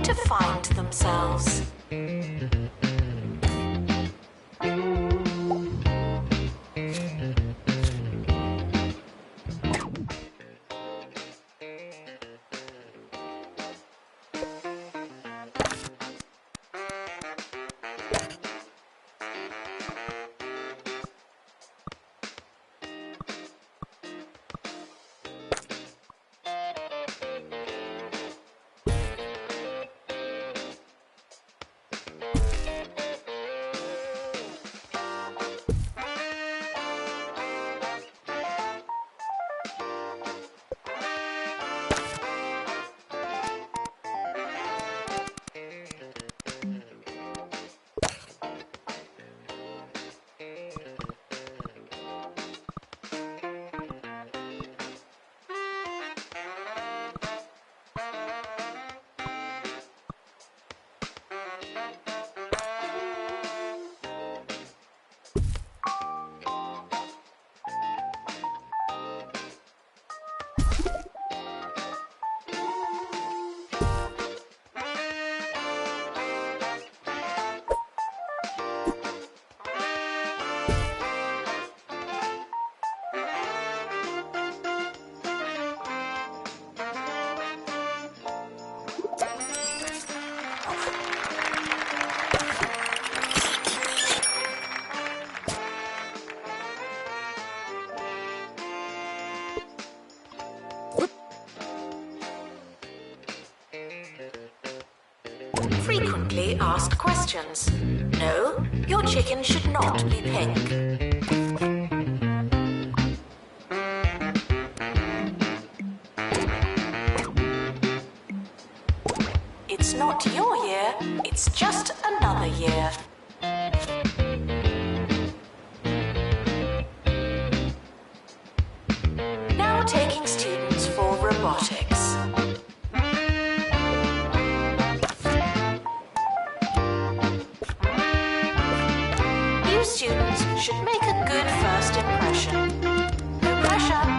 to find themselves. Frequently asked questions. No, your chicken should not be pink. It's not your year, it's just another year. Now taking students for robotics. New students should make a good first impression. No pressure.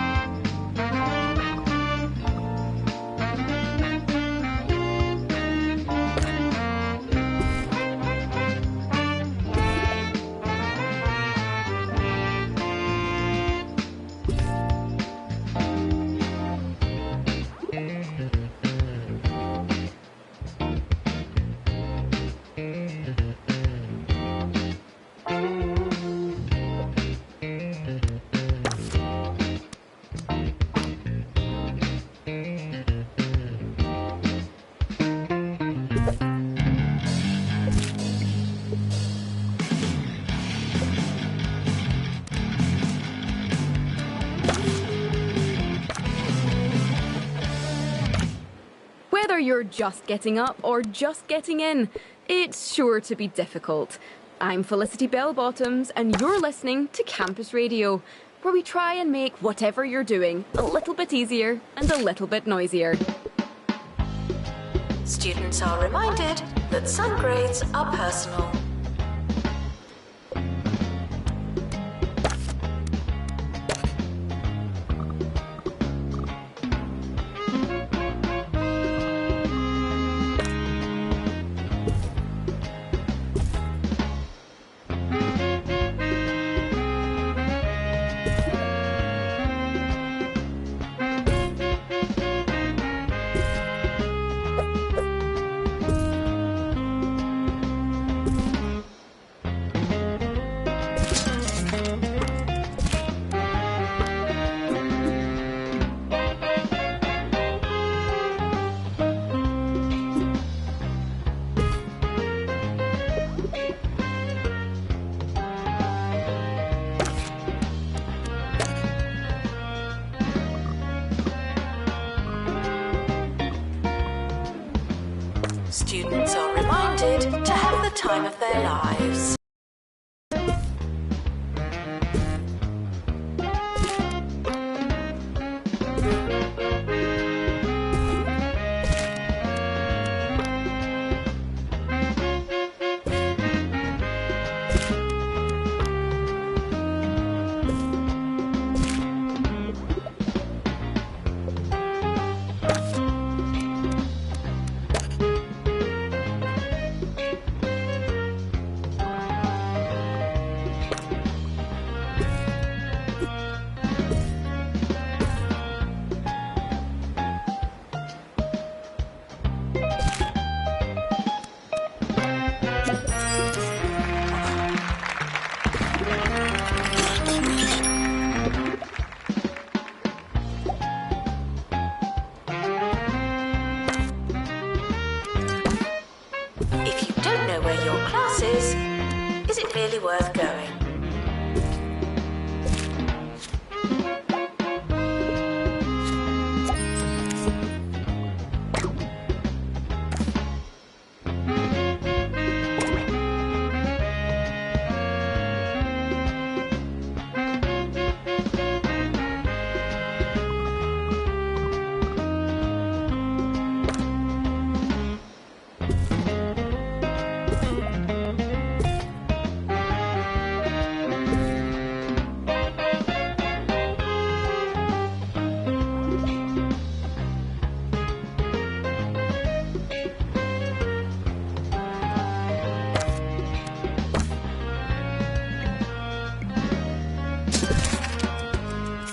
Whether you're just getting up or just getting in, it's sure to be difficult. I'm Felicity Bell-Bottoms and you're listening to Campus Radio, where we try and make whatever you're doing a little bit easier and a little bit noisier. Students are reminded that some grades are personal. Students are reminded to have the time of their lives. If you don't know where your class is it really worth going?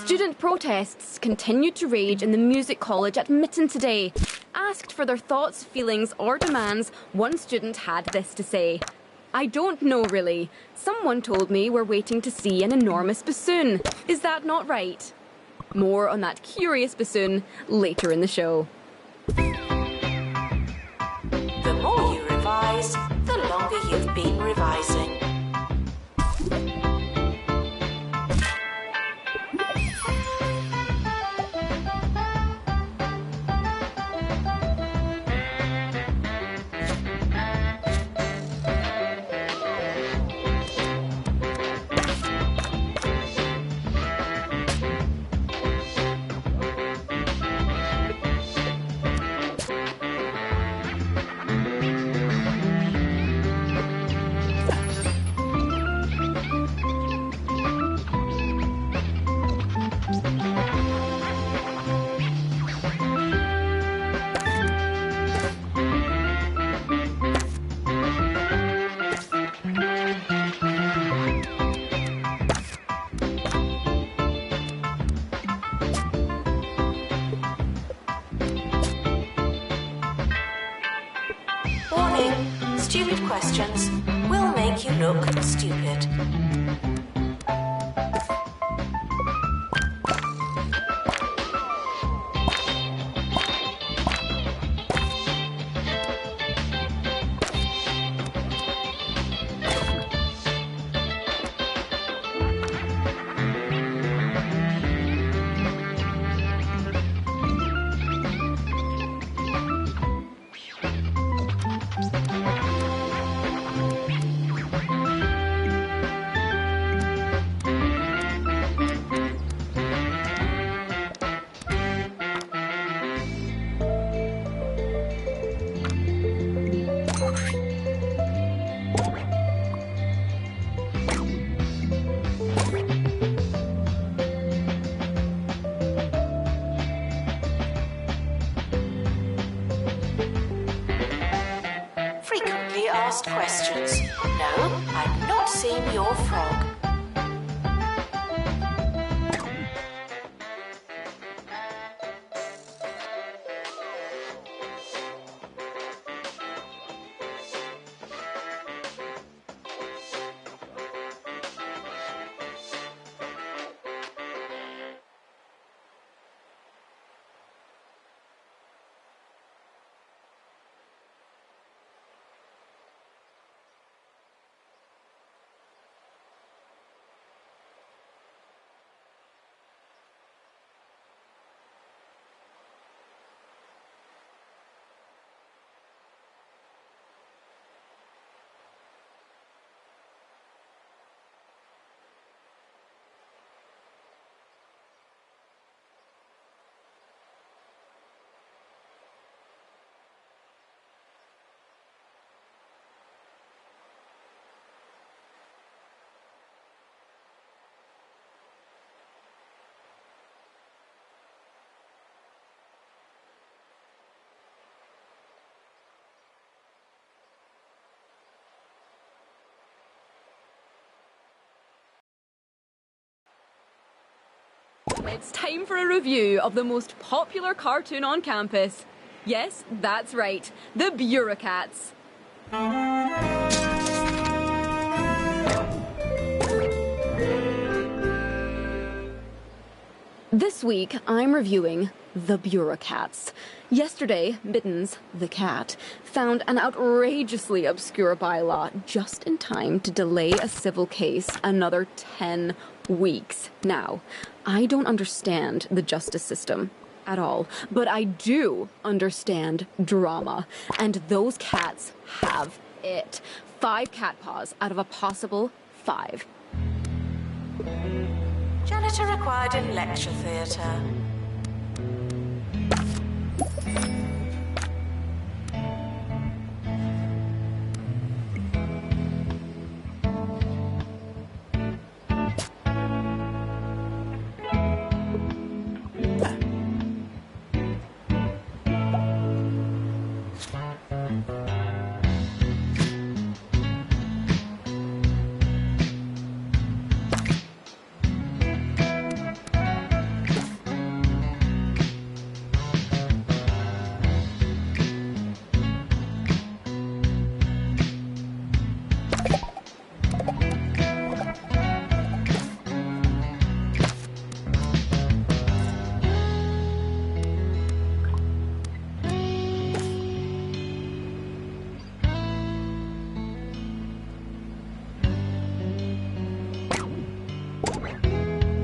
Student protests continued to rage in the Music College at Mitten today. Asked for their thoughts, feelings or demands, one student had this to say. "I don't know really. Someone told me we're waiting to see an enormous bassoon. Is that not right?" More on that curious bassoon later in the show. The more you revise, the longer you've been revising. Warning, stupid questions will make you look stupid. Frequently asked questions. No, I've not seen your frog. It's time for a review of the most popular cartoon on campus. Yes, that's right, the Bureaucrats. This week, I'm reviewing the bureaucrats. Yesterday, Mittens, the cat, found an outrageously obscure bylaw just in time to delay a civil case another 10 weeks. Now, I don't understand the justice system at all, but I do understand drama, and those cats have it. 5 cat paws out of a possible 5. Janitor required in lecture theatre.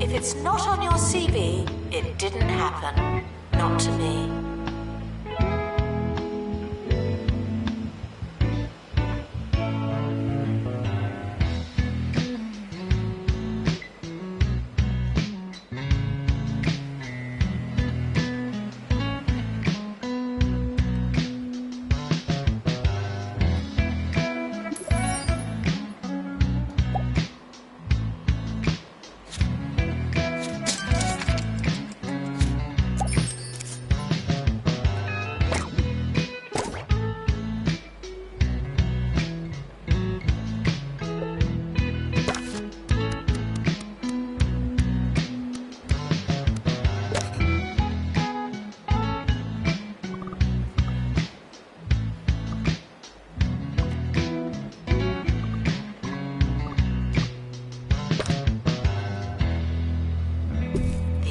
If it's not on your CV, it didn't happen. Not to me.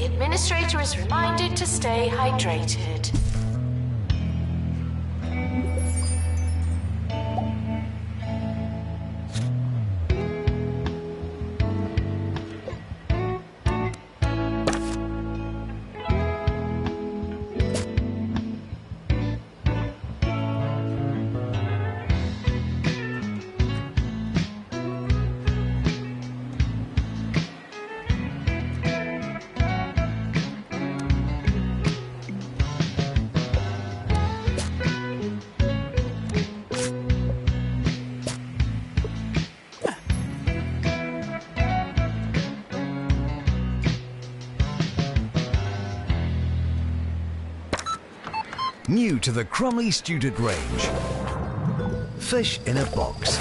Administrator is reminded to stay hydrated. New to the Cromley student range. Fish in a box.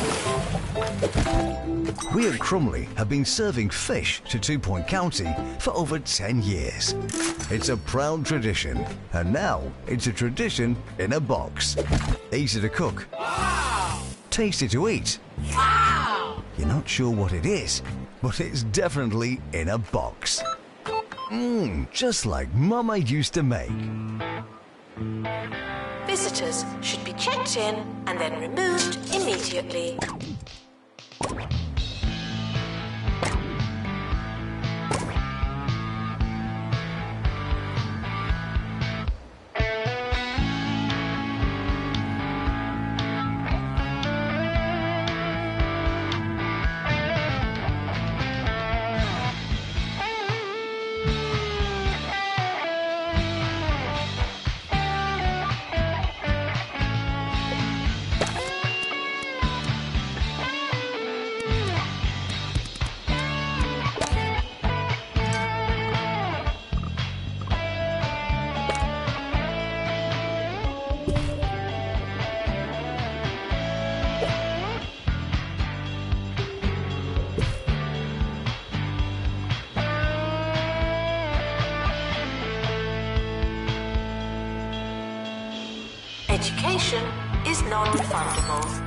We at Cromley have been serving fish to 2 Point County for over 10 years. It's a proud tradition, and now it's a tradition in a box. Easy to cook. Wow! Tasty to eat. Wow! You're not sure what it is, but it's definitely in a box. Just like Mama used to make. Visitors should be checked in and then removed immediately. Education is non-refundable.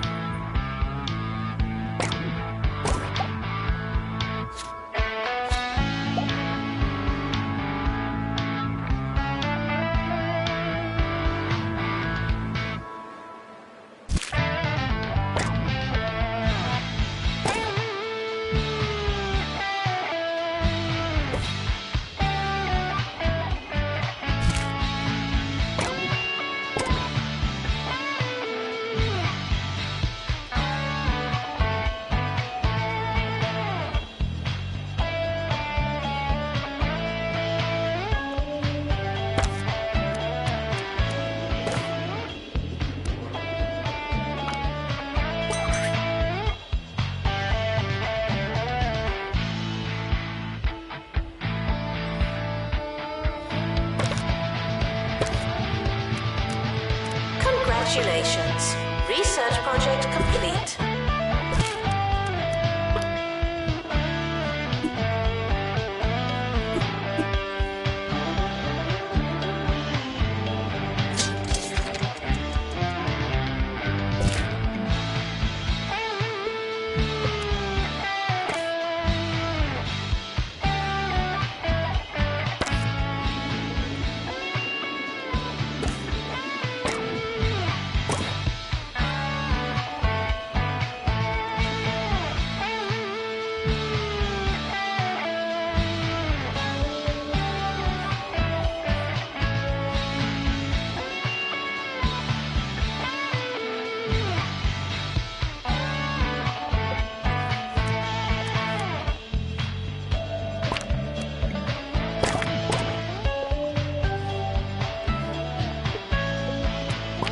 Congratulations. Research project complete.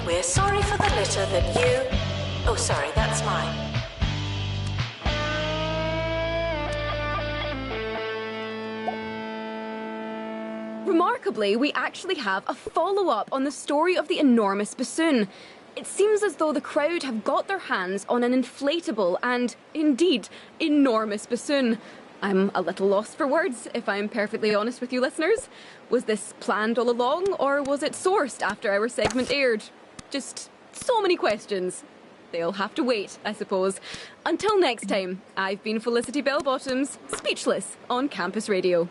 We're sorry for the litter that you... Oh, sorry, that's mine. Remarkably, we actually have a follow-up on the story of the enormous bassoon. It seems as though the crowd have got their hands on an inflatable and, indeed, enormous bassoon. I'm a little lost for words, if I'm perfectly honest with you listeners. Was this planned all along, or was it sourced after our segment aired? Just so many questions. They'll have to wait, I suppose. Until next time, I've been Felicity Bellbottoms, speechless on Campus Radio.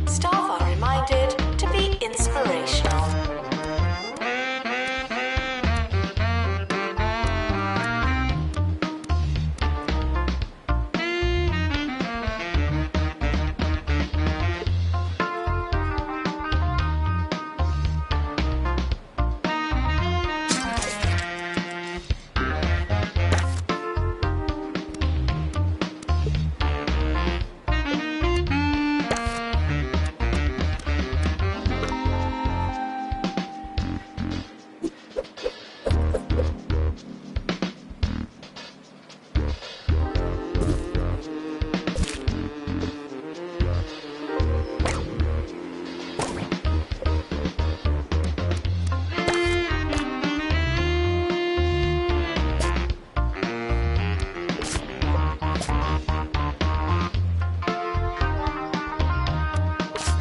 Staff are reminded to be inspirational.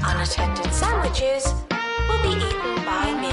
Unattended sandwiches will be eaten by me.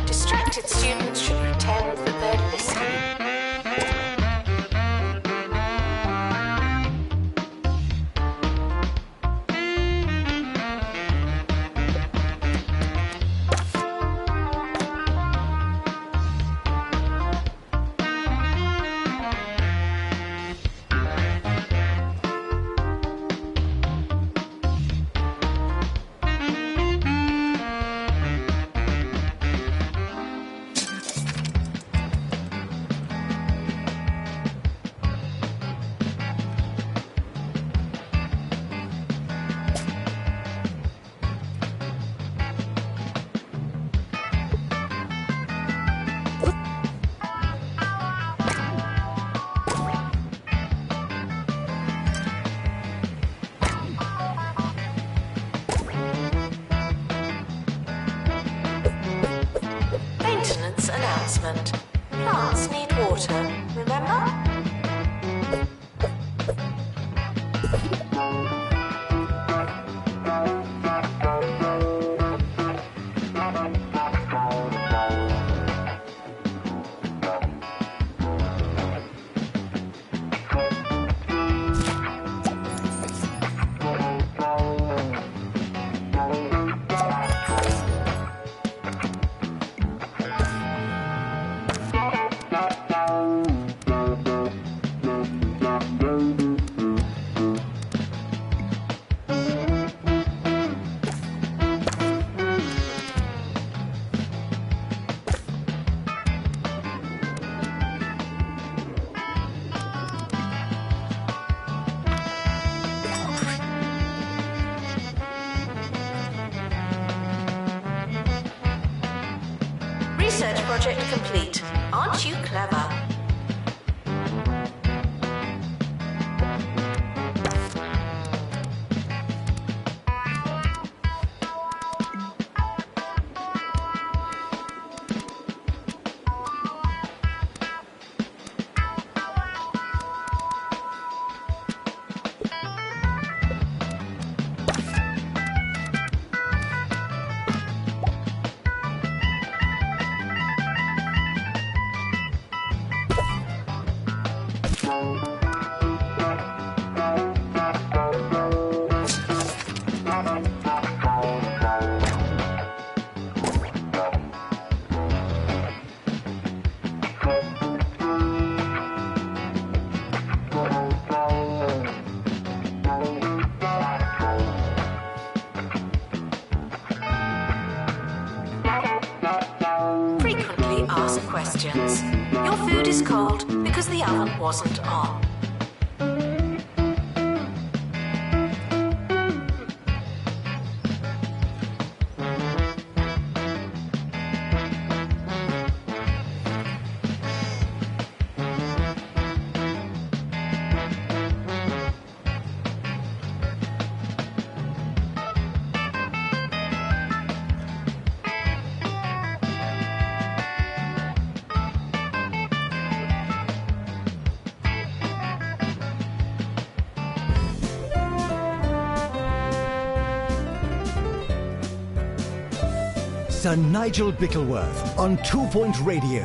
Distracted students should pretend that they're listening. important. Plants need water, remember? Research project complete. Aren't you clever? Frequently asked questions. Your food is cold because the oven wasn't on. Sir Nigel Bickleworth on 2 Point Radio.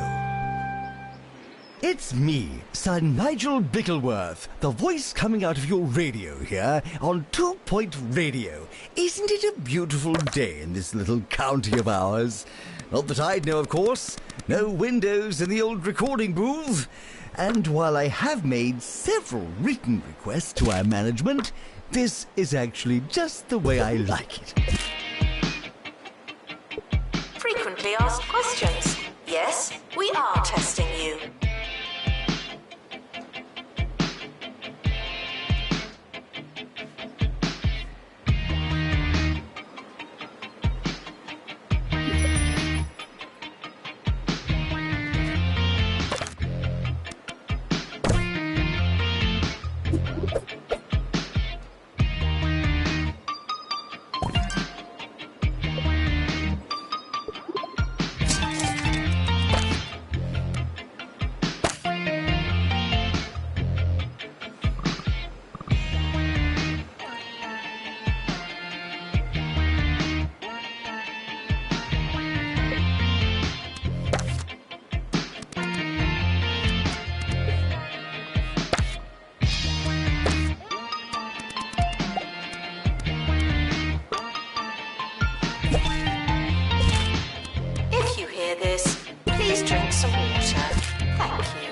It's me, Sir Nigel Bickleworth, the voice coming out of your radio here on 2 Point Radio. Isn't it a beautiful day in this little county of ours? Not that I'd know, of course. No windows in the old recording booth. And while I have made several written requests to our management, this is actually just the way I like it. Frequently asked questions. Yes, we are testing you. Please drink some water. Thank you.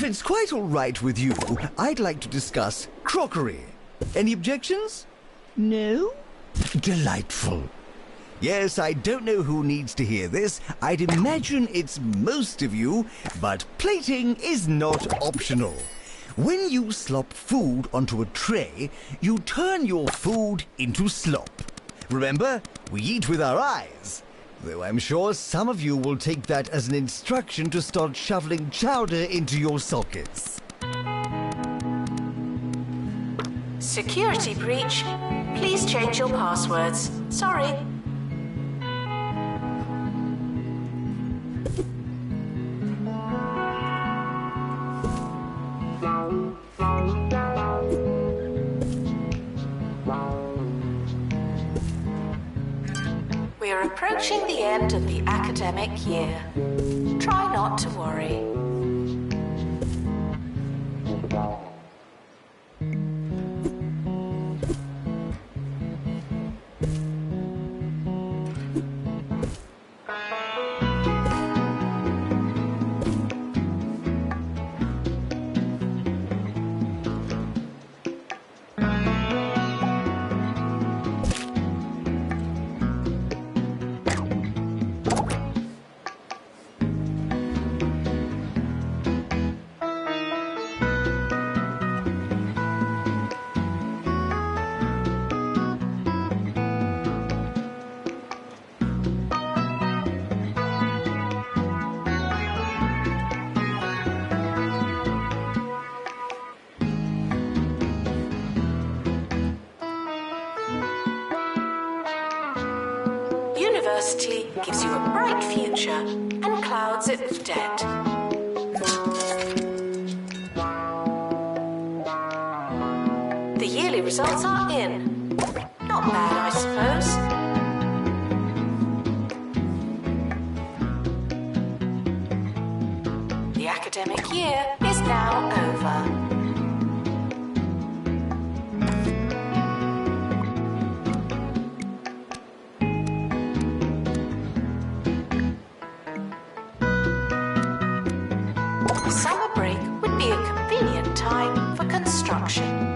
If it's quite all right with you, I'd like to discuss crockery. Any objections? No? Delightful. Yes, I don't know who needs to hear this. I'd imagine it's most of you, but plating is not optional. When you slop food onto a tray, you turn your food into slop. Remember, we eat with our eyes. Though I'm sure some of you will take that as an instruction to start shoveling chowder into your sockets. Security breach. Please change your passwords. Sorry. We're approaching the end of the academic year. Try not to worry. University gives you a bright future and clouds it with debt. The yearly results are in. Not bad, I suppose. The academic year is now over. Summer break would be a convenient time for construction.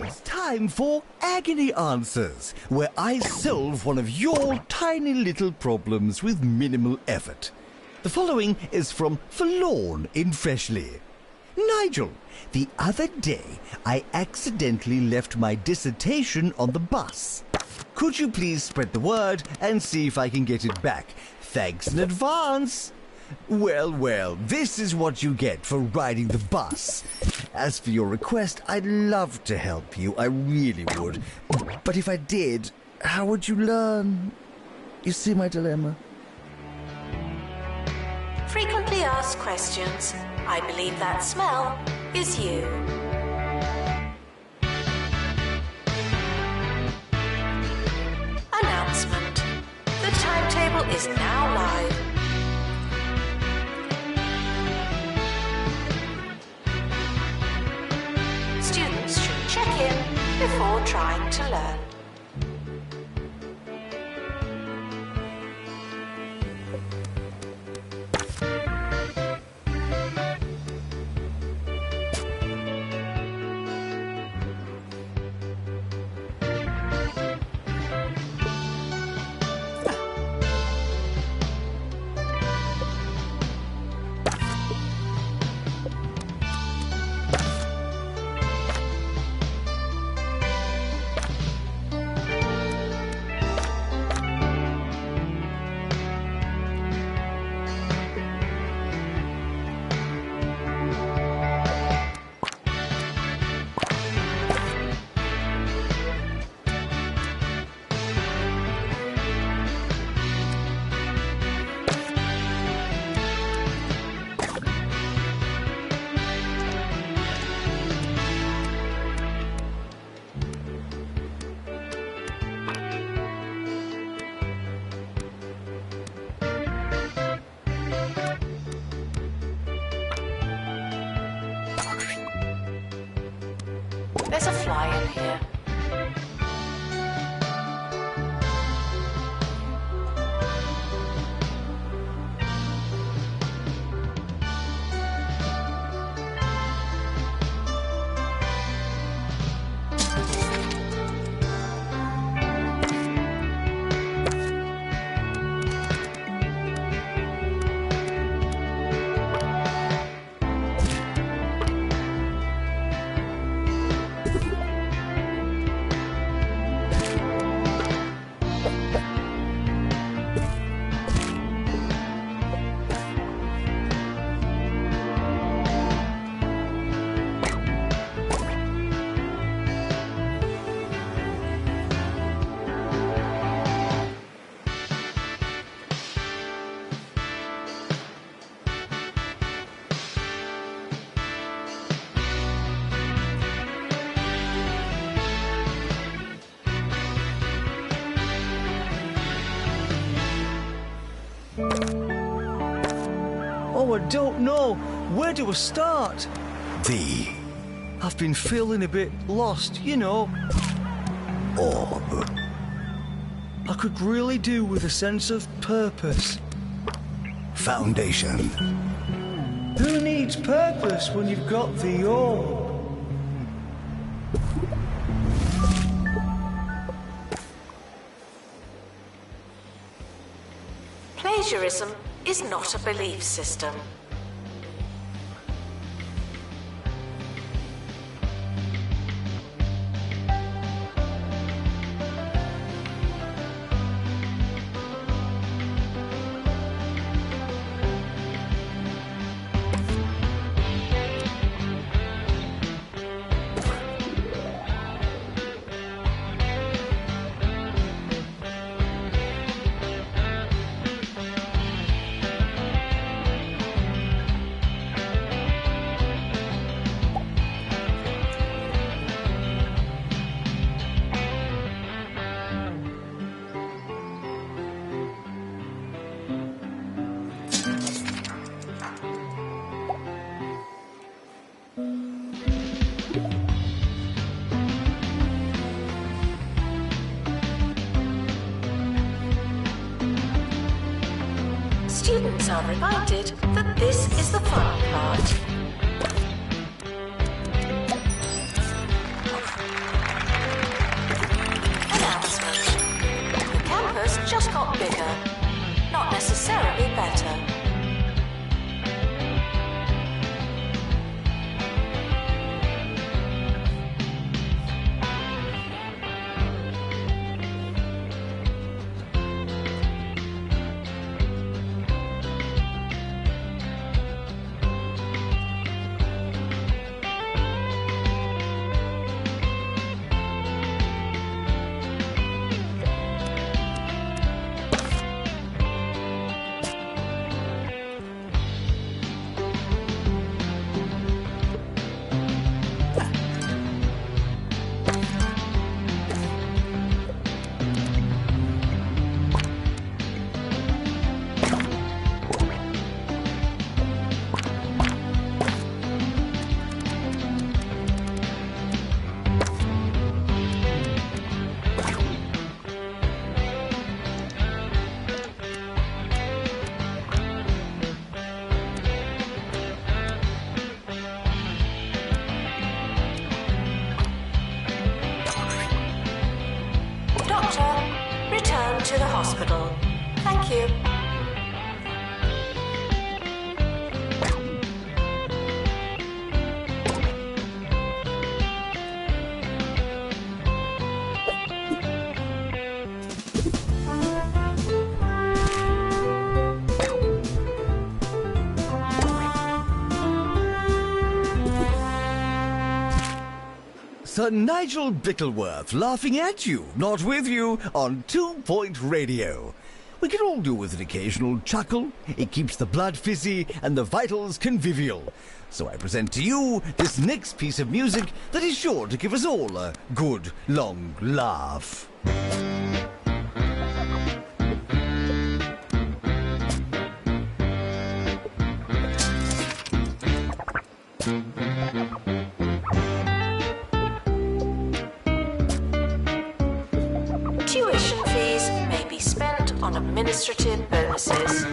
It's time for Agony Answers, where I solve one of your tiny little problems with minimal effort. The following is from Forlorn in Freshleigh. Nigel, the other day I accidentally left my dissertation on the bus. Could you please spread the word and see if I can get it back? Thanks in advance. Well, this is what you get for riding the bus. As for your request, I'd love to help you, I really would. But if I did, how would you learn? You see my dilemma? Frequently asked questions. I believe that smell is you. Announcement. The timetable is now live. Students should check in before trying to learn. There's a fly in here. Oh, I don't know. Where do I start? I've been feeling a bit lost, you know. I could really do with a sense of purpose. Foundation. Who needs purpose when you've got the orb? Plagiarism is not a belief system. Students are reminded that this is the fun part. bigger, not necessarily better. To the hospital. Thank you. Sir Nigel Bickleworth laughing at you, not with you, on 2 Point Radio. We can all do with an occasional chuckle. It keeps the blood fizzy and the vitals convivial. So I present to you this next piece of music that is sure to give us all a good, long laugh. Tuition fees may be spent on administrative bonuses.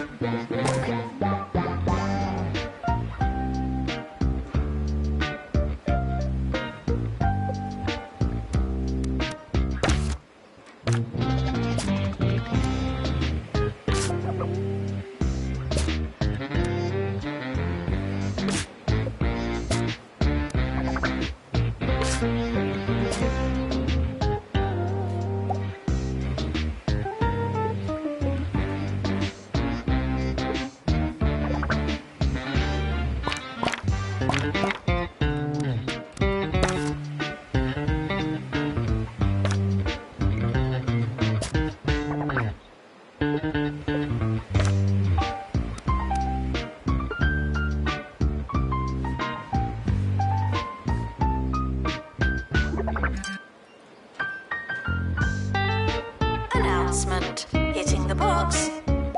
Announcement. Hitting the box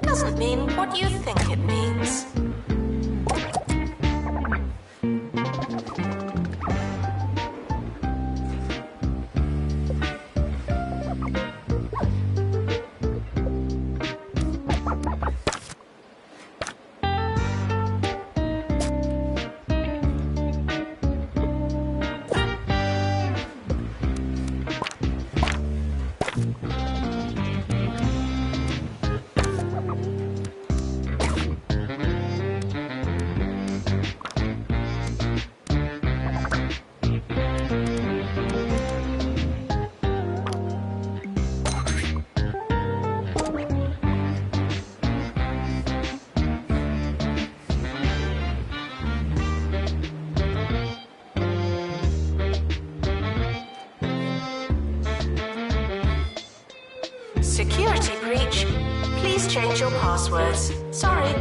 doesn't mean what you think it means. Security breach. Please change your passwords. Sorry.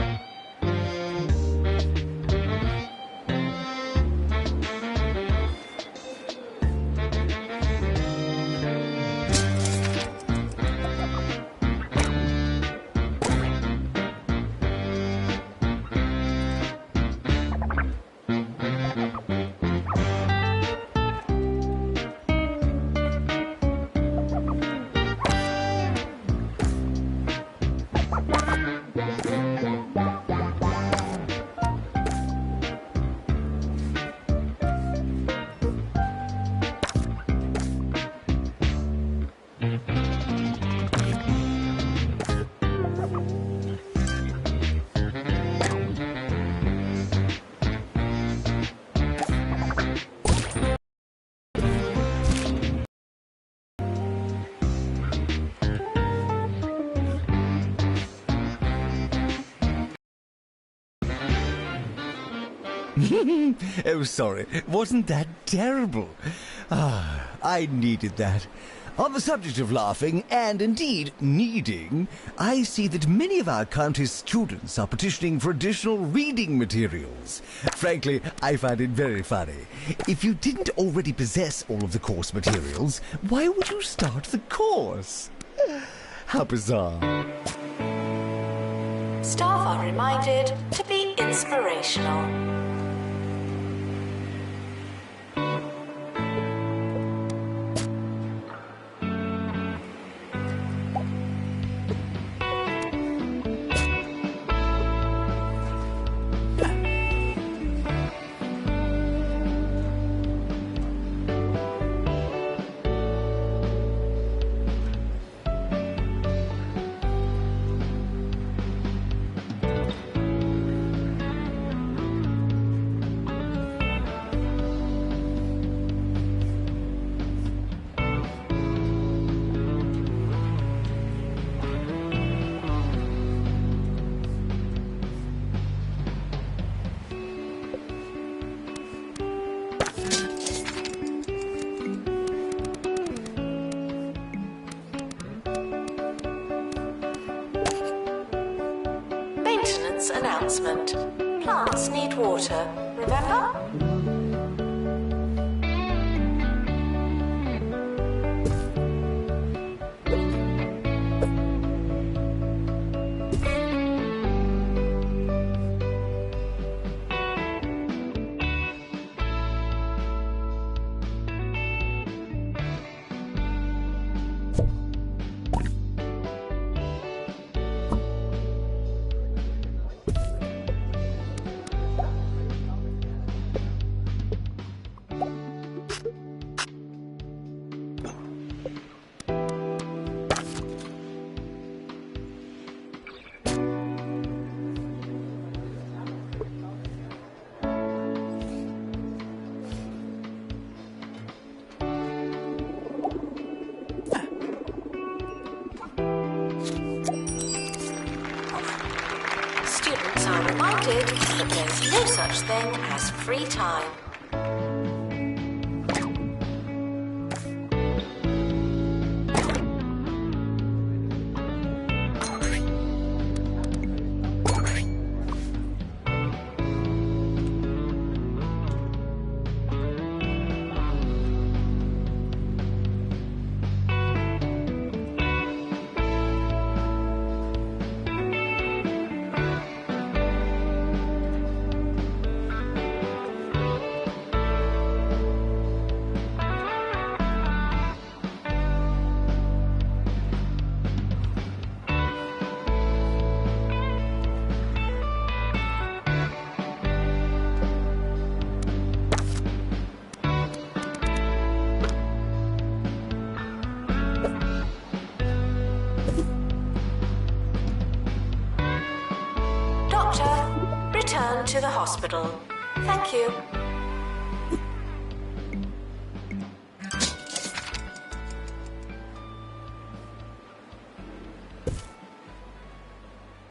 Oh, sorry. Wasn't that terrible? I needed that. On the subject of laughing, and indeed needing, I see that many of our county's students are petitioning for additional reading materials. Frankly, I find it very funny. If you didn't already possess all of the course materials, why would you start the course? How bizarre. Staff are reminded to be inspirational. Announcement. Plants need water, remember? Students are reminded that there's no such thing as free time. Return to the hospital. Thank you.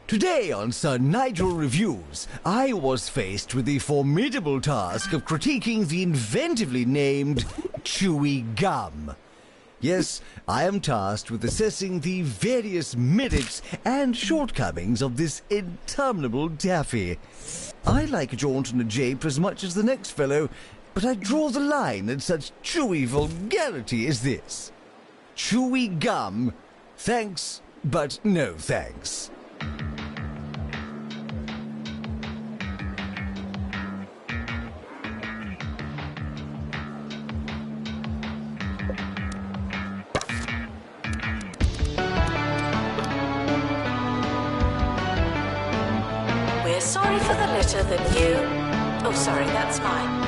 Today on Sir Nigel Reviews, I was faced with the formidable task of critiquing the inventively named Chewy Gum. Yes, I am tasked with assessing the various merits and shortcomings of this interminable taffy. I like a jaunt and a jape as much as the next fellow, but I draw the line at such chewy vulgarity as this. Chewy gum, thanks, but no thanks. We're sorry for the litter that you... Oh, sorry, that's mine.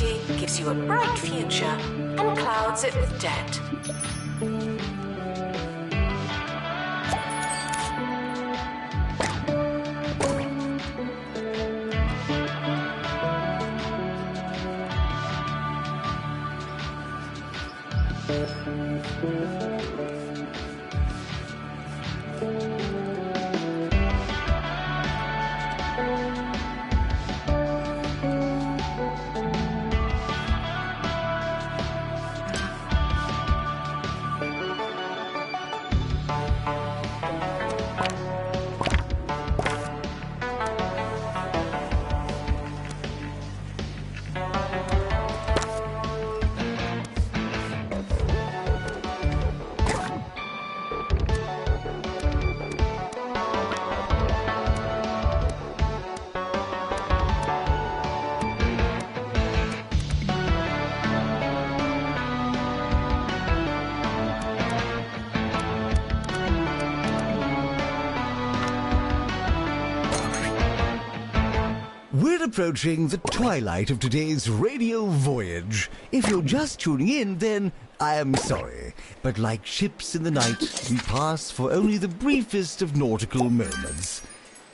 equity gives you a bright future and clouds it with debt. We're approaching the twilight of today's radio voyage. If you're just tuning in, then I am sorry. But like ships in the night, we pass for only the briefest of nautical moments.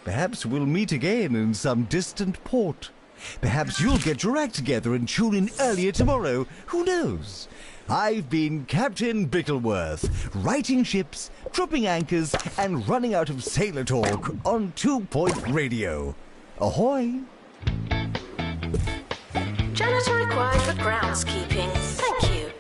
Perhaps we'll meet again in some distant port. Perhaps you'll get your act together and tune in earlier tomorrow. Who knows? I've been Captain Bickleworth, righting ships, dropping anchors, and running out of sailor talk on 2 Point Radio. Ahoy! Janitor required for groundskeeping. Thank you.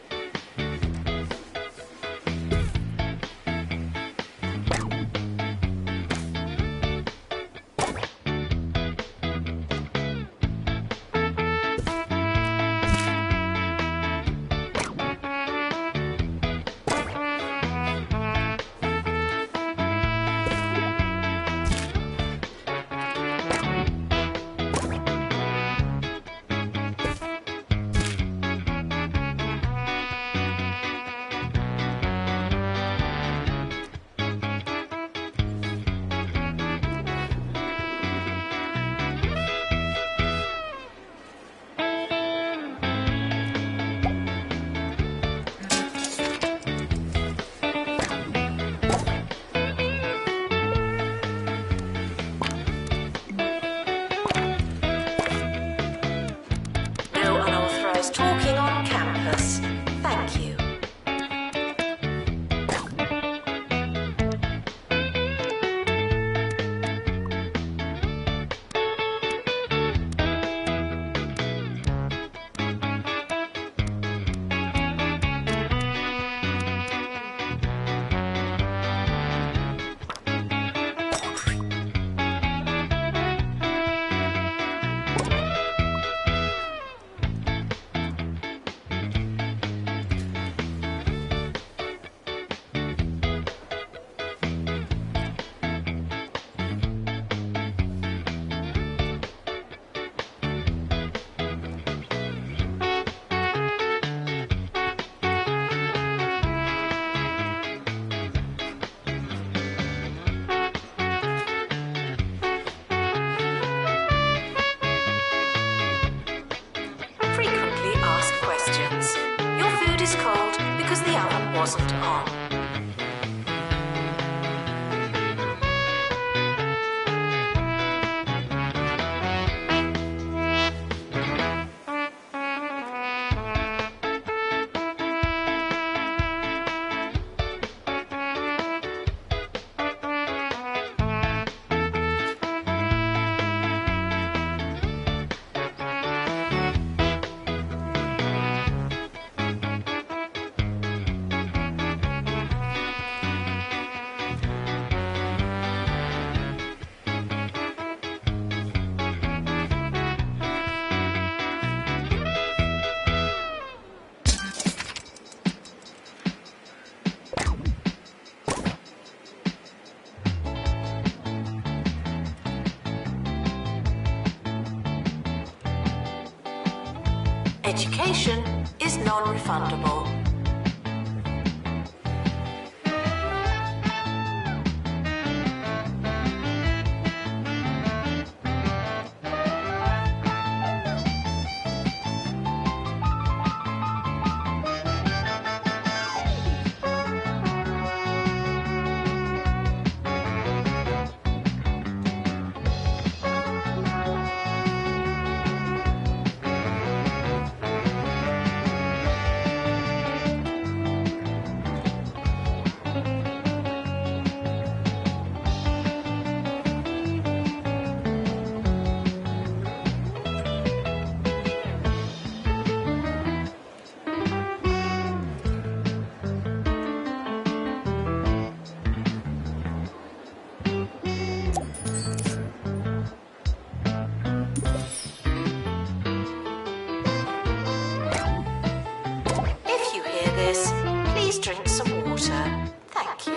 Talking on campus. Thank you. Wasn't on. Education is non-refundable. drink some water? Thank you.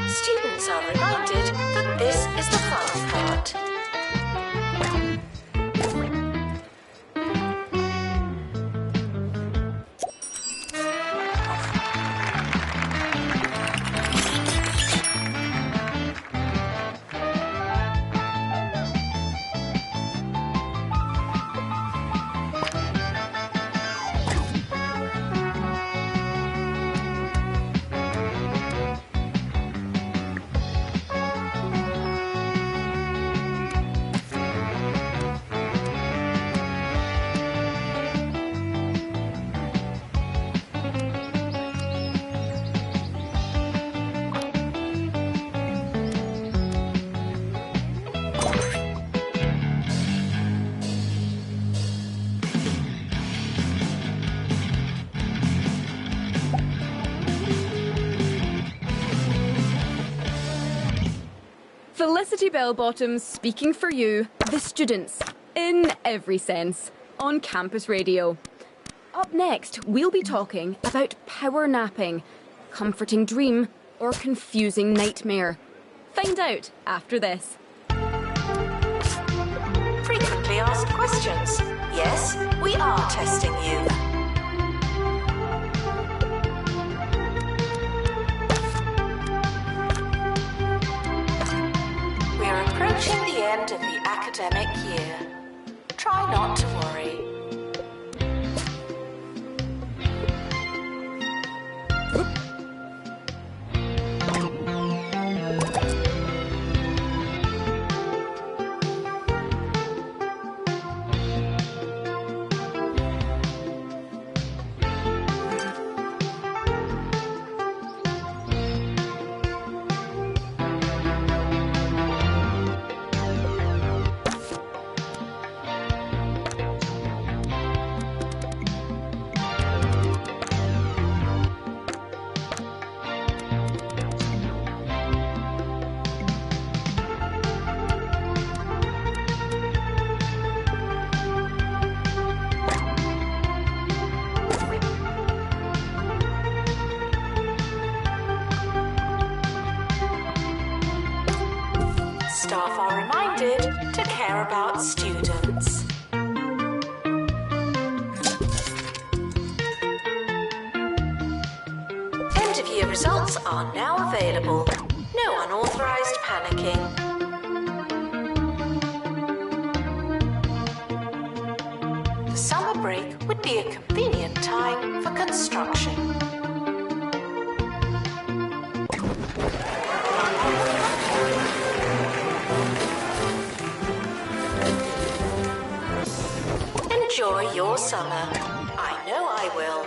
Students are reminded that this is the fun part. Felicity Bell-Bottoms speaking for you, the students, in every sense, on campus radio. Up next, we'll be talking about power napping, comforting dream, or confusing nightmare. Find out after this. Frequently asked questions. Yes, we are testing you. We're approaching the end of the academic year. Try not to worry. Staff are reminded to care about students. End of year results are now available. No unauthorized panicking. The summer break would be a convenient time for construction. Enjoy your summer. I know I will.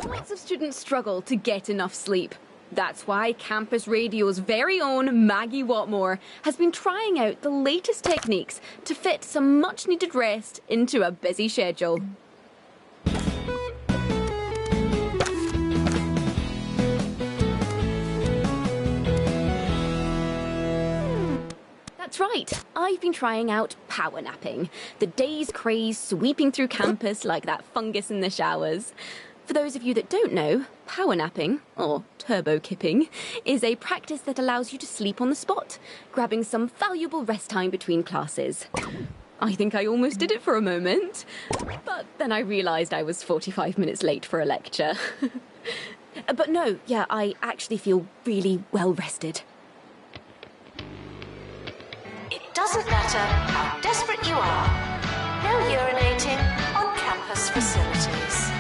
Lots of students struggle to get enough sleep. That's why Campus Radio's very own Maggie Watmore has been trying out the latest techniques to fit some much-needed rest into a busy schedule. That's right, I've been trying out power napping, the day's craze sweeping through campus like that fungus in the showers. For those of you that don't know, power napping, or turbo kipping, is a practice that allows you to sleep on the spot, grabbing some valuable rest time between classes. I think I almost did it for a moment, but then I realised I was 45 minutes late for a lecture. But no, yeah, I actually feel really well rested. It doesn't matter how desperate you are. No urinating on campus facilities.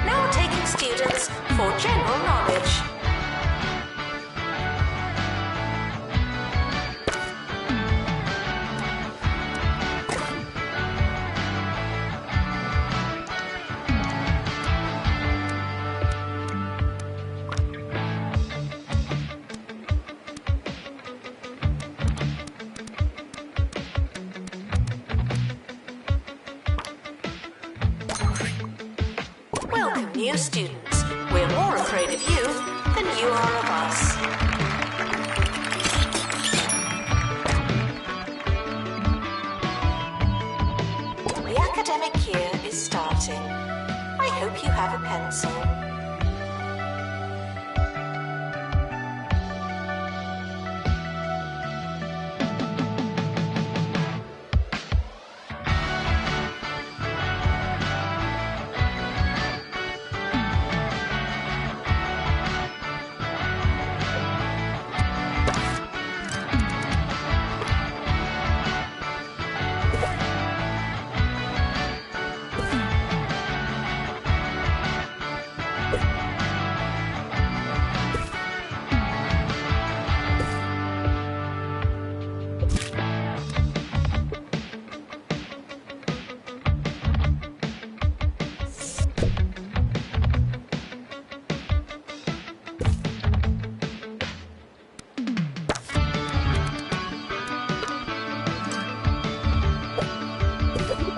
Now taking students for general knowledge. Welcome, new students. We're more afraid of you than you are of us. The academic year is starting. I hope you have a pencil.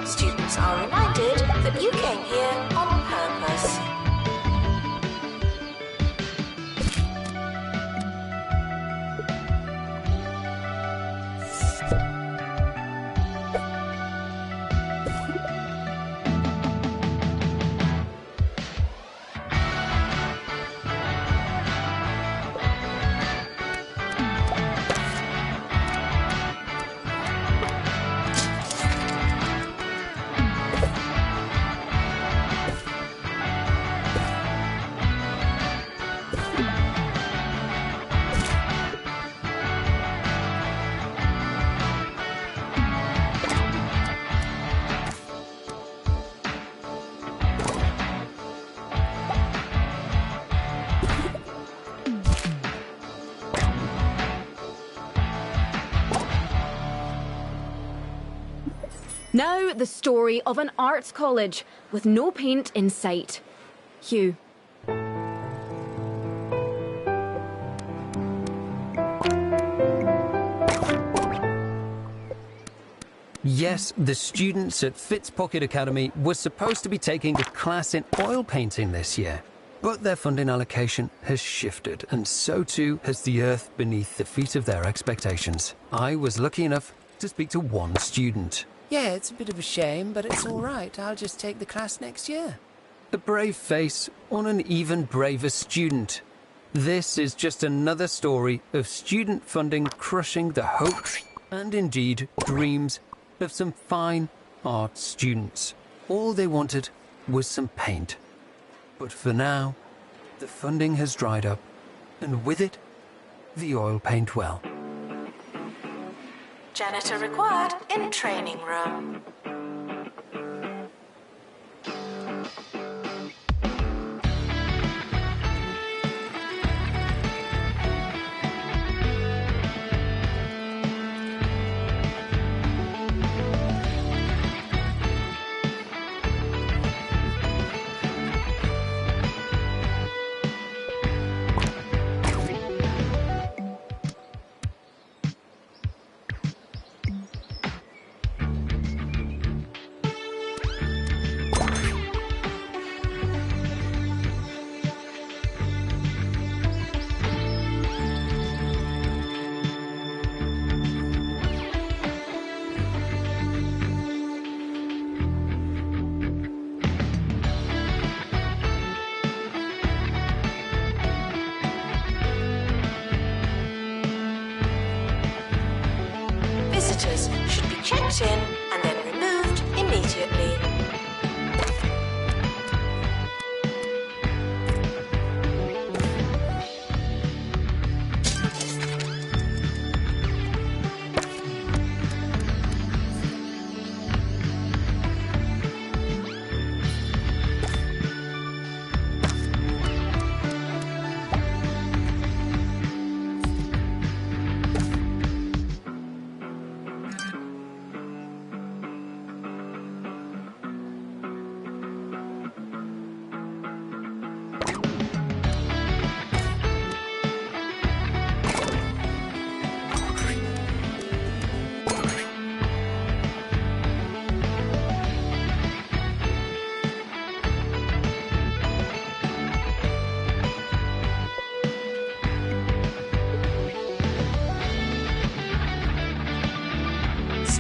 Students are reminded that you came here on purpose. Now, the story of an arts college with no paint in sight. Hugh. Yes, the students at Fitzpocket Academy were supposed to be taking a class in oil painting this year. But their funding allocation has shifted, and so too has the earth beneath the feet of their expectations. I was lucky enough to speak to one student. Yeah, it's a bit of a shame, but it's all right. I'll just take the class next year. A brave face on an even braver student. This is just another story of student funding crushing the hopes and indeed dreams of some fine art students. All they wanted was some paint. But for now, the funding has dried up, and with it, the oil paint well. Janitor required in training room.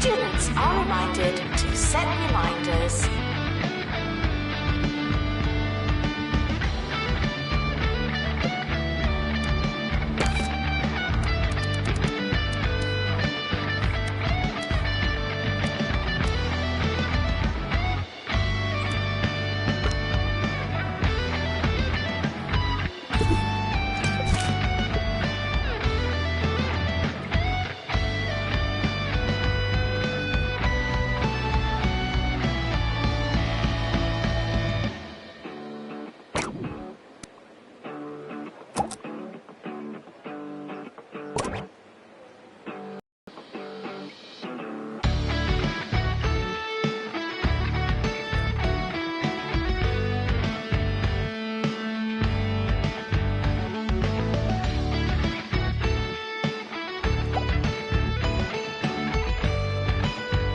Students are reminded to set reminders.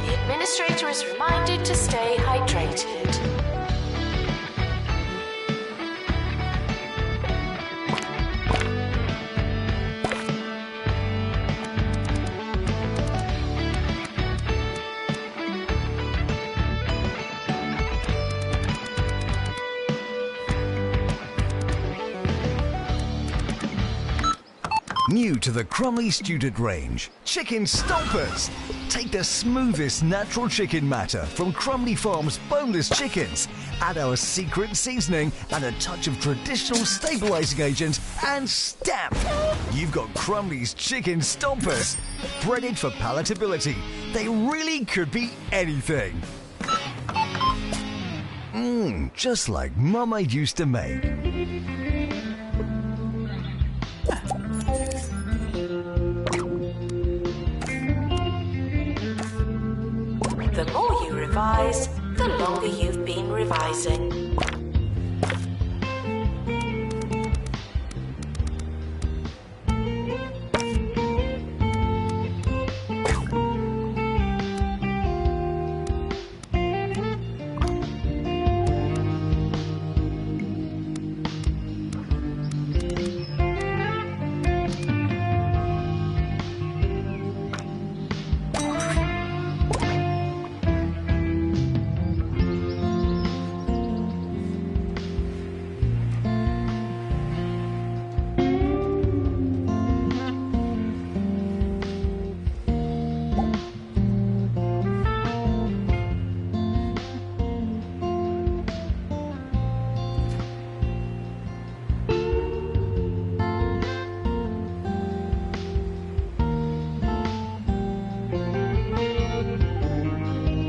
The administrator is reminded to stay hydrated. New to the Crumley student range, chicken stompers. Take the smoothest natural chicken matter from Crumley Farms boneless chickens. Add our secret seasoning and a touch of traditional stabilizing agent and stamp. You've got Crumley's chicken stompers. Breaded for palatability, they really could be anything. Just like Mama used to make. The more you revise, the longer you've been revising.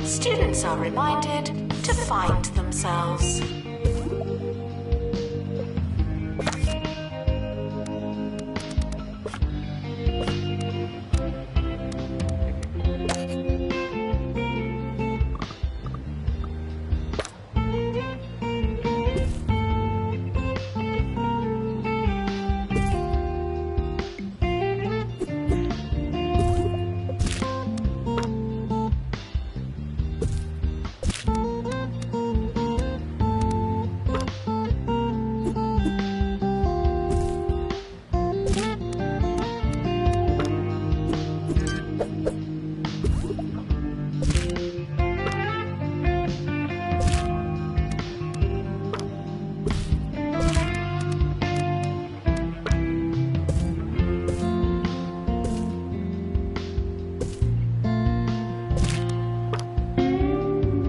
Students are reminded to find themselves.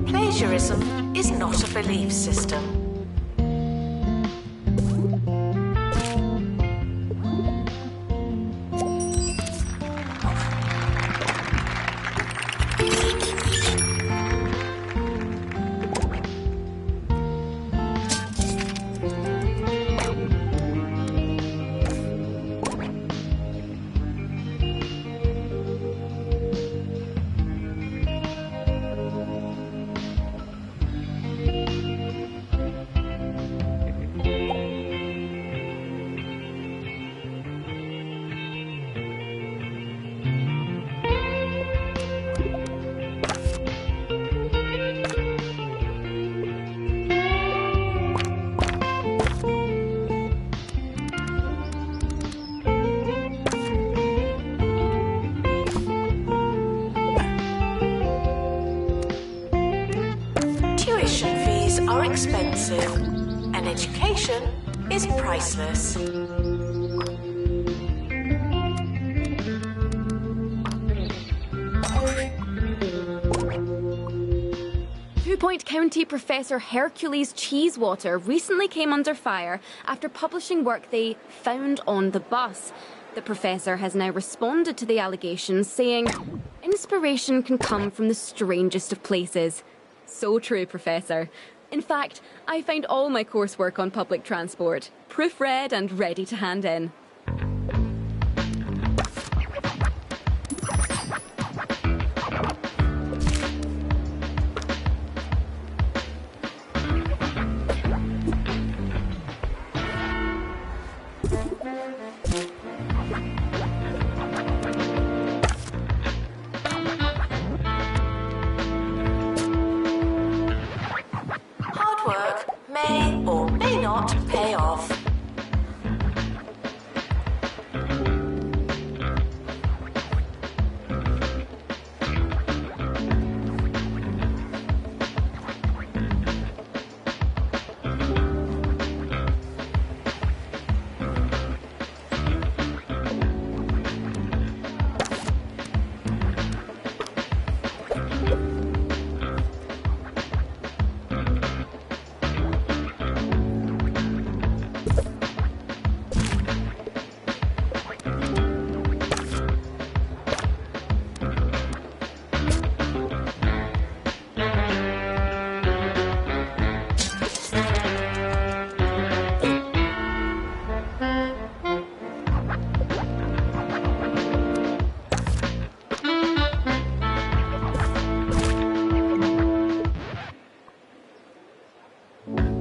Plagiarism is not a belief system. expensive, and education is priceless. 2-Point County Professor Hercules Cheesewater recently came under fire after publishing work they found on the bus. The professor has now responded to the allegations, saying, "Inspiration can come from the strangest of places." So true, Professor. In fact, I find all my coursework on public transport, proofread and ready to hand in. Hard work may or may not pay off.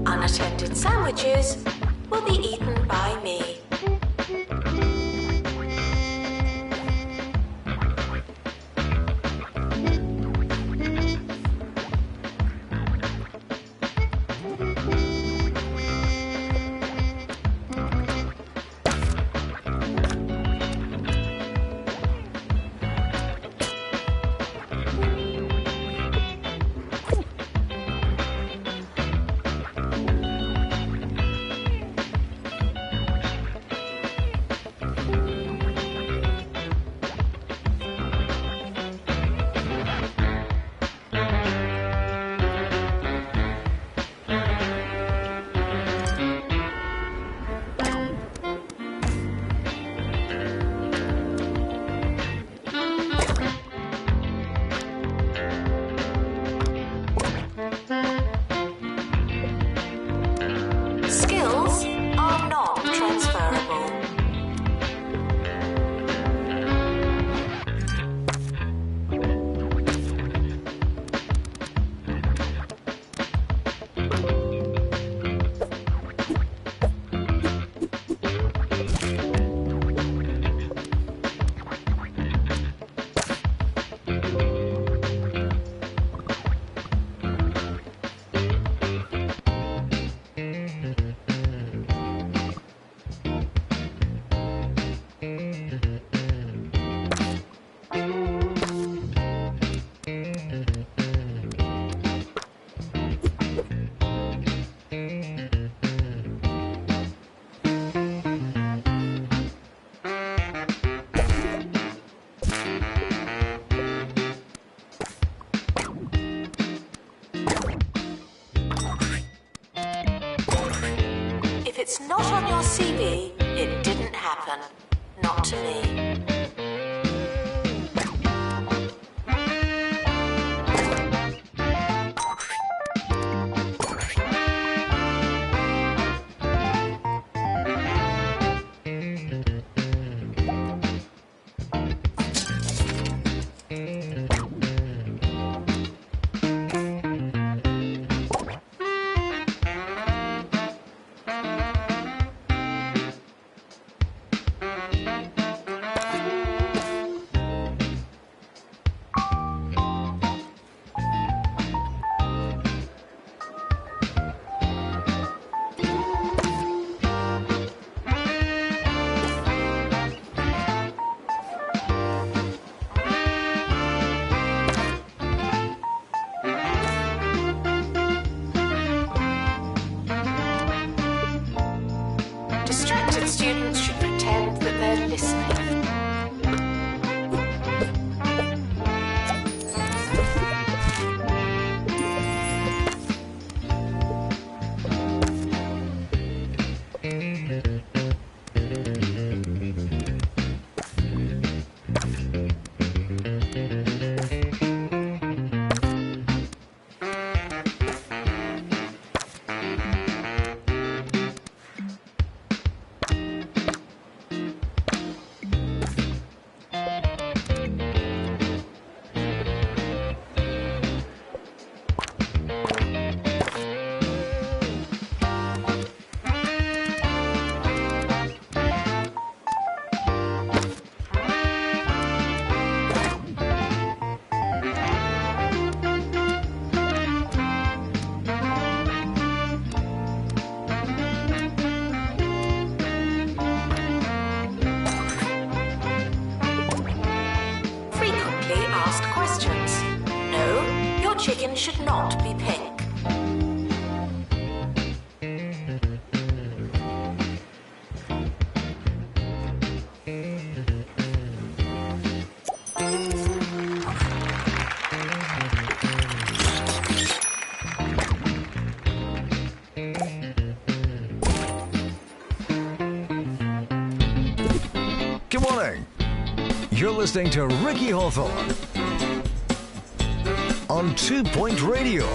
Unattended sandwiches will be eaten by me. Skills are not transferable. If it's not on your CV, it didn't happen. Not to me. should not be pink. Good morning. You're listening to Ricky Hawthorne on 2 Point Radio.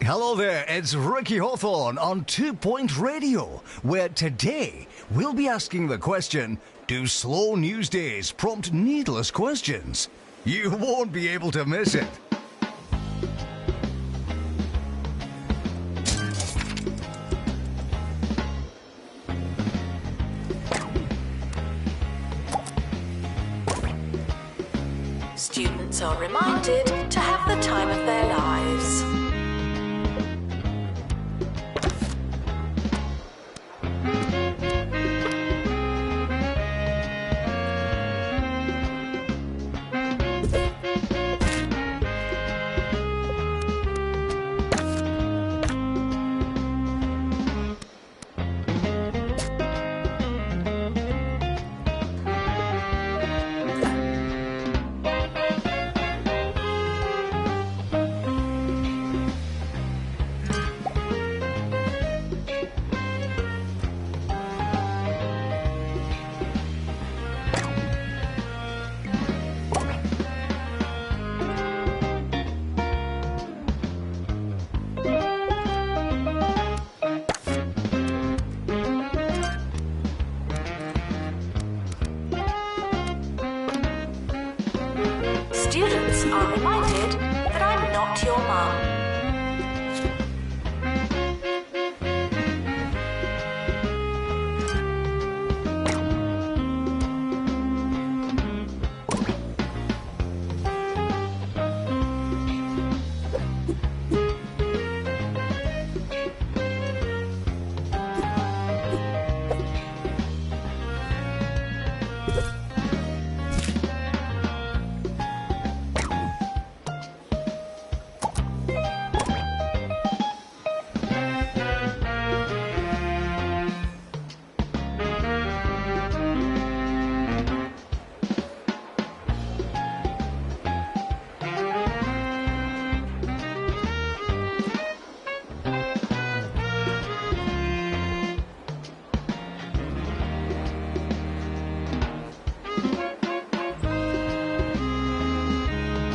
Hello there, it's Ricky Hawthorne on 2 Point Radio, where today we'll be asking the question, do slow news days prompt needless questions? You won't be able to miss it. Students are reminded to have the time of their lives. Students are reminded that I'm not your mum.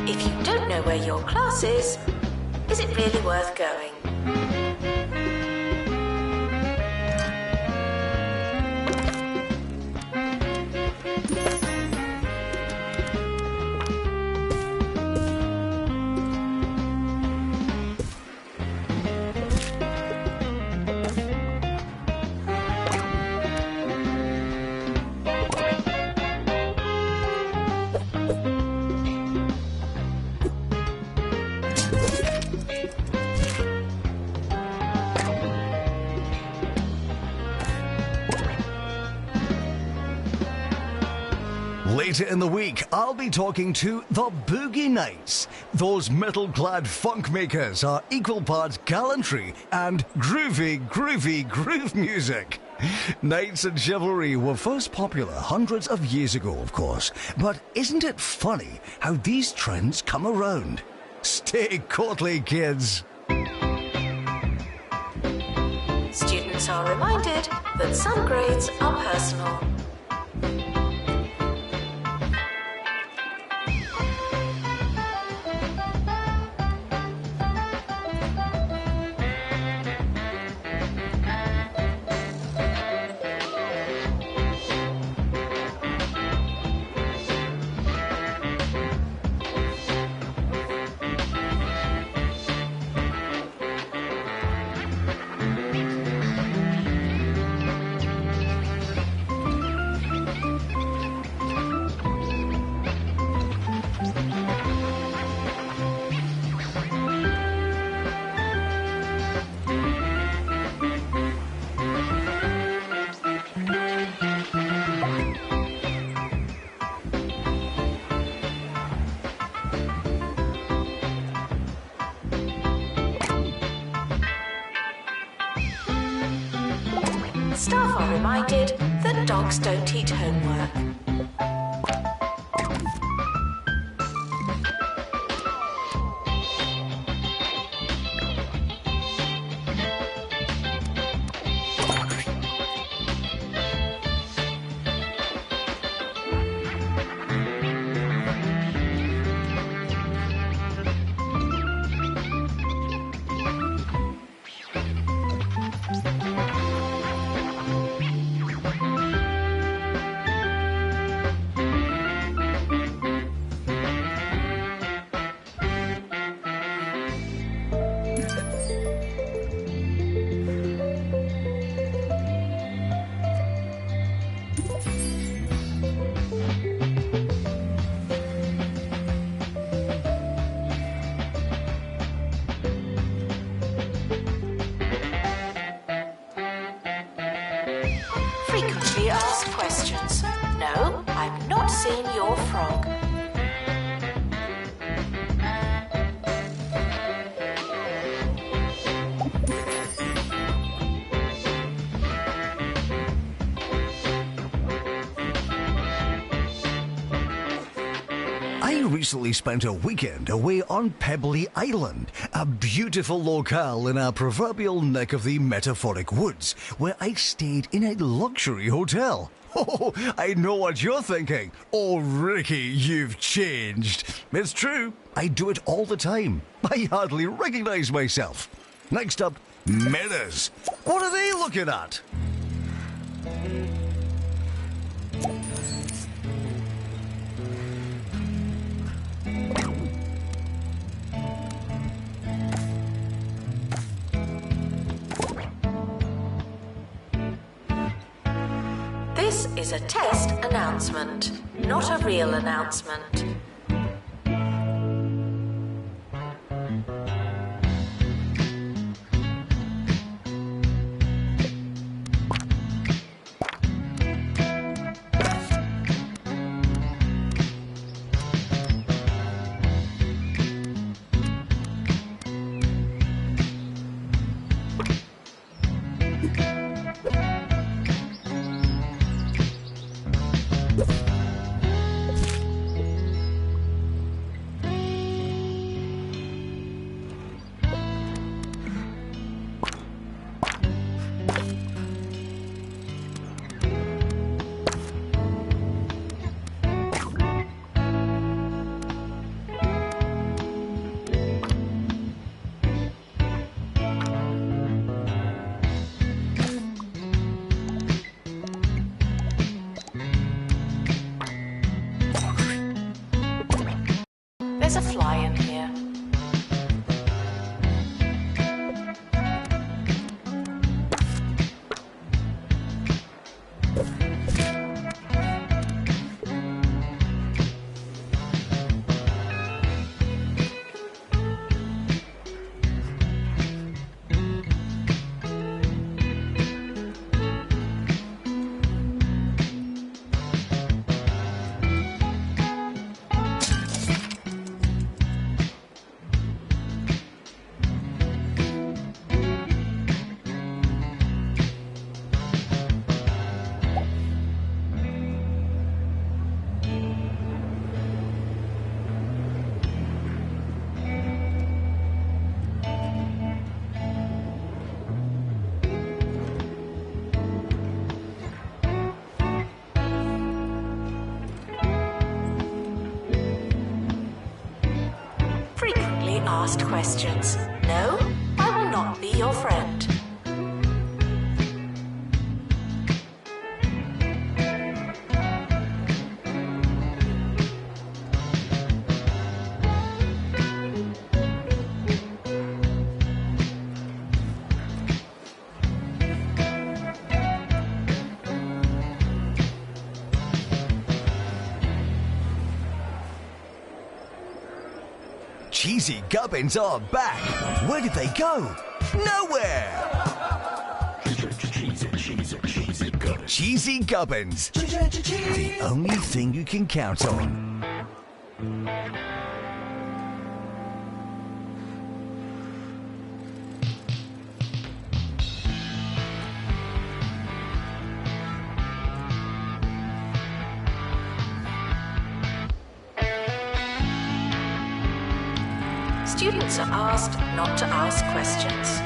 If you don't know where your class is it really worth going? Later in the week, I'll be talking to the Boogie Nights. Those metal-clad funk makers are equal parts gallantry and groovy groove music. Knights and chivalry were first popular hundreds of years ago, of course. But isn't it funny how these trends come around? Stay courtly, kids. Students are reminded that some grades are personal. staff are reminded that dogs don't eat homework. Frequently asked questions. No, I've not seen your frog. I recently spent a weekend away on Pebbly Island, a beautiful locale in our proverbial neck of the metaphoric woods, where I stayed in a luxury hotel. Oh, I know what you're thinking. Oh, Ricky, you've changed. It's true. I do it all the time. I hardly recognize myself. Next up, mirrors. What are they looking at? This is a test announcement, not a real announcement. There's a fly in here. Frequently asked questions. No, I will not be your friend. Cheesy Gubbins are back. Where did they go? Nowhere. Cheesy Gubbins. The only thing you can count on. Students are asked not to ask questions.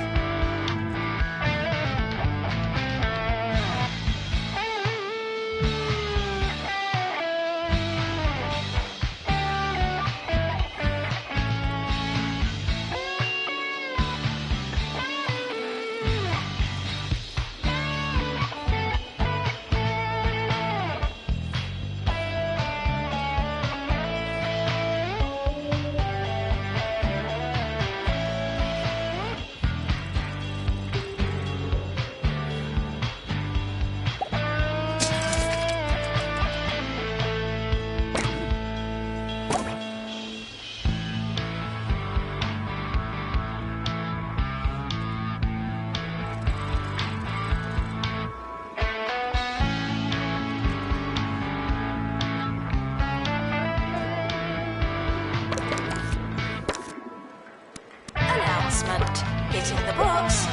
Hitting the books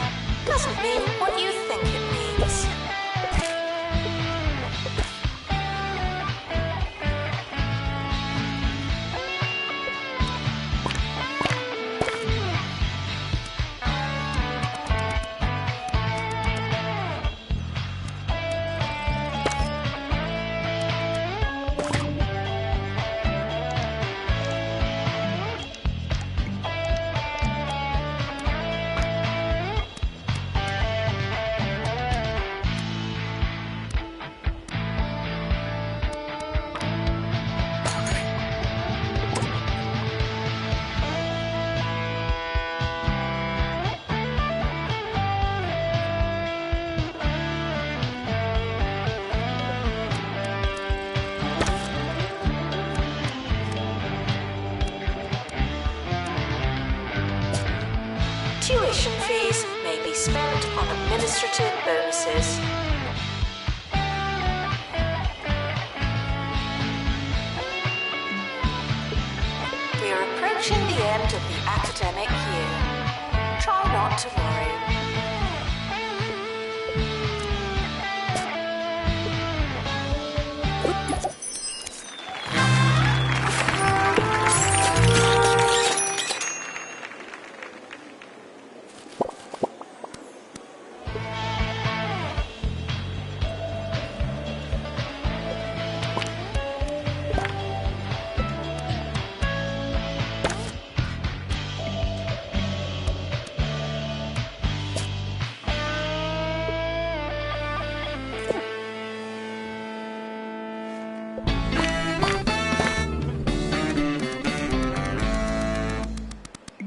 doesn't mean what you think it means. Tuition fees may be spent on administrative bonuses. We are approaching the end of the academic year. Try not to worry.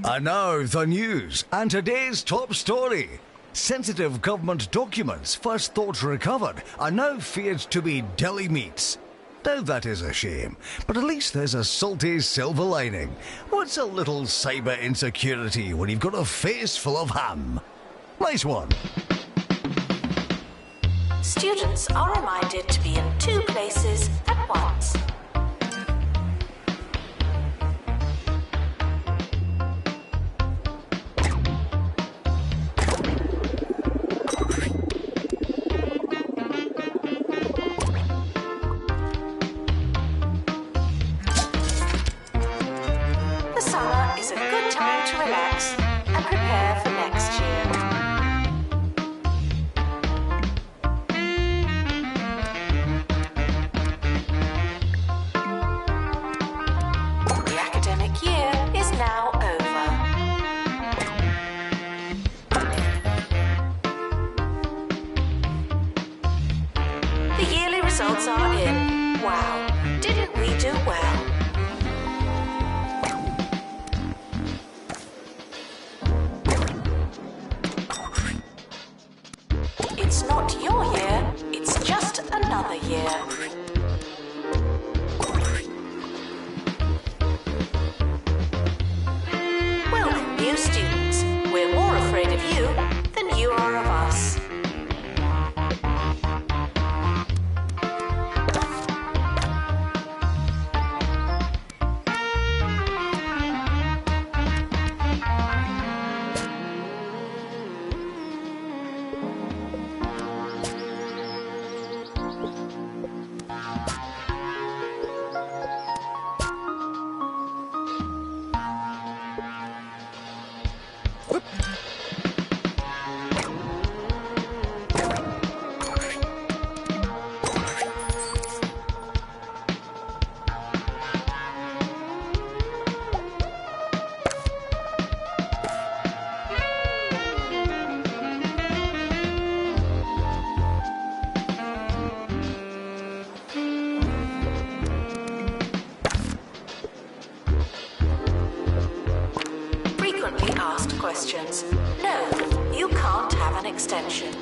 And now the news and today's top story. Sensitive government documents first thought recovered are now feared to be deli meats. Now that is a shame, but at least there's a salty silver lining. What's a little cyber insecurity when you've got a face full of ham? Nice one. Students are reminded to be in 2 places at once. The summer is a good time to relax and prepare for next year. The academic year is now over. The yearly results are in. Wow, didn't we do well? questions. No, you can't have an extension.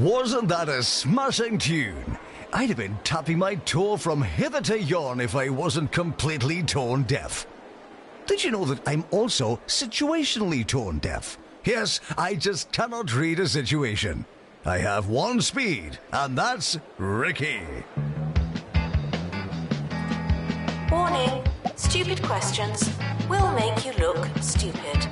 Wasn't that a smashing tune? I'd have been tapping my toe from hither to yon if I wasn't completely tone deaf. Did you know that I'm also situationally tone deaf? Yes, I just cannot read a situation. I have one speed, and that's Ricky. Warning, stupid questions will make you look stupid.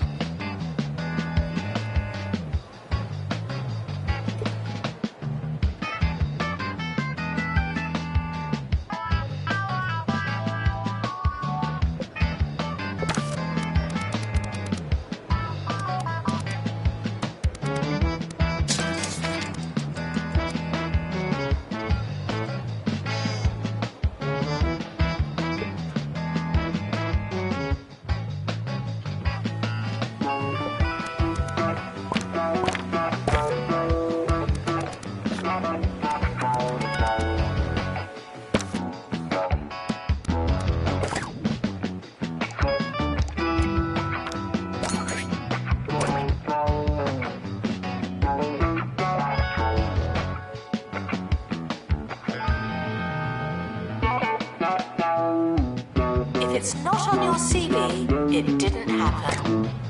If it's not on your CV, it didn't happen.